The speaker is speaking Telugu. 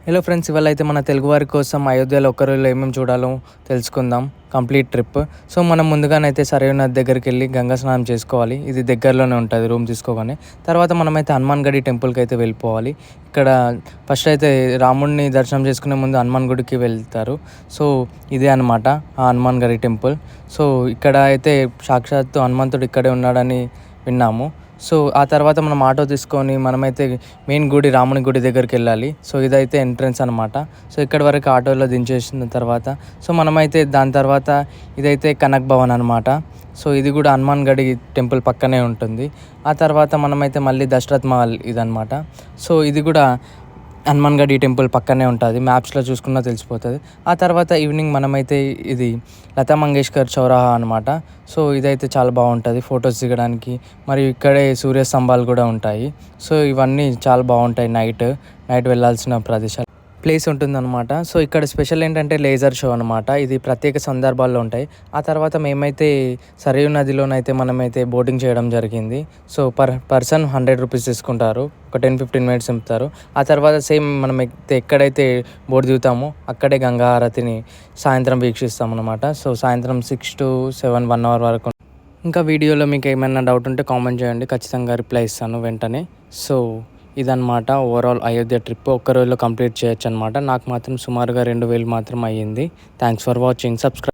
హలో ఫ్రెండ్స్, ఇవాళ అయితే మన తెలుగు వారి కోసం అయోధ్యలో ఒక్క రోజులో ఏమేమి చూడాలో తెలుసుకుందాం. Complete trip. సో మనం ముందుగానైతే సరైన నది దగ్గరికి వెళ్ళి గంగా స్నానం చేసుకోవాలి. ఇది దగ్గరలోనే ఉంటుంది రూమ్ తీసుకోగానే. తర్వాత మనమైతే హనుమాన్ గడి టెంపుల్కి అయితే వెళ్ళిపోవాలి. ఇక్కడ ఫస్ట్ అయితే రాముడిని దర్శనం చేసుకునే ముందు హనుమాన్ గుడికి వెళ్తారు. సో ఇదే అనమాట ఆ హనుమాన్ గడి టెంపుల్. సో ఇక్కడ అయితే సాక్షాత్తు హనుమంతుడు ఇక్కడే ఉన్నాడని విన్నాము. సో ఆ తర్వాత మనం ఆటో తీసుకొని మనమైతే మెయిన్ గుడి రాముని గుడి దగ్గరికి వెళ్ళాలి. సో ఇదైతే ఎంట్రన్స్ అనమాట. సో ఇక్కడి వరకు ఆటోలో దించేసిన తర్వాత సో మనమైతే దాని తర్వాత ఇదైతే కనక్ భవన్ అనమాట. సో ఇది కూడా హనుమాన్ గడి టెంపుల్ పక్కనే ఉంటుంది. ఆ తర్వాత మనమైతే మళ్ళీ దశరథ్ మహల్ ఇదనమాట. సో ఇది కూడా హనుమాన్ గడి టెంపుల్ పక్కనే ఉంటుంది. మ్యాప్స్లో చూసుకున్నా తెలిసిపోతుంది. ఆ తర్వాత ఈవినింగ్ మనమైతే ఇది లతా మంగేష్కర్ చౌరాహా అనమాట. సో ఇదైతే చాలా బాగుంటుంది ఫొటోస్ దిగడానికి. మరియు ఇక్కడే సూర్య స్తంభాలు కూడా ఉంటాయి. సో ఇవన్నీ చాలా బాగుంటాయి. నైట్ వెళ్ళాల్సిన ప్రదేశాలు ప్లేస్ ఉంటుందన్నమాట. సో ఇక్కడ స్పెషల్ ఏంటంటే లేజర్ షో అనమాట. ఇది ప్రత్యేక సందర్భాల్లో ఉంటాయి. ఆ తర్వాత మేమైతే సరయూ నదిలోనైతే మనమైతే బోటింగ్ చేయడం జరిగింది. సో పర్సన్ 100 రూపీస్ తీసుకుంటారు. ఒక 10-15 మినిట్స్ దింపుతారు. ఆ తర్వాత సేమ్ మనం ఎక్కడైతే బోట్ దిగుతామో అక్కడే గంగా హారతిని సాయంత్రం వీక్షిస్తాం అనమాట. సో సాయంత్రం 6 to 7 1 hour వరకు. ఇంకా వీడియోలో మీకు ఏమైనా డౌట్ ఉంటే కామెంట్ చేయండి, ఖచ్చితంగా రిప్లై ఇస్తాను వెంటనే. సో ఇదన్నమాట ఓవరాల్ అయోధ్య ట్రిప్. ఒక్క రోజులో కంప్లీట్ చేయొచ్చు అనమాట. నాకు మాత్రం సుమారుగా 2000 మాత్రం అయ్యింది. Thanks for watching. సబ్స్క్రైబ్.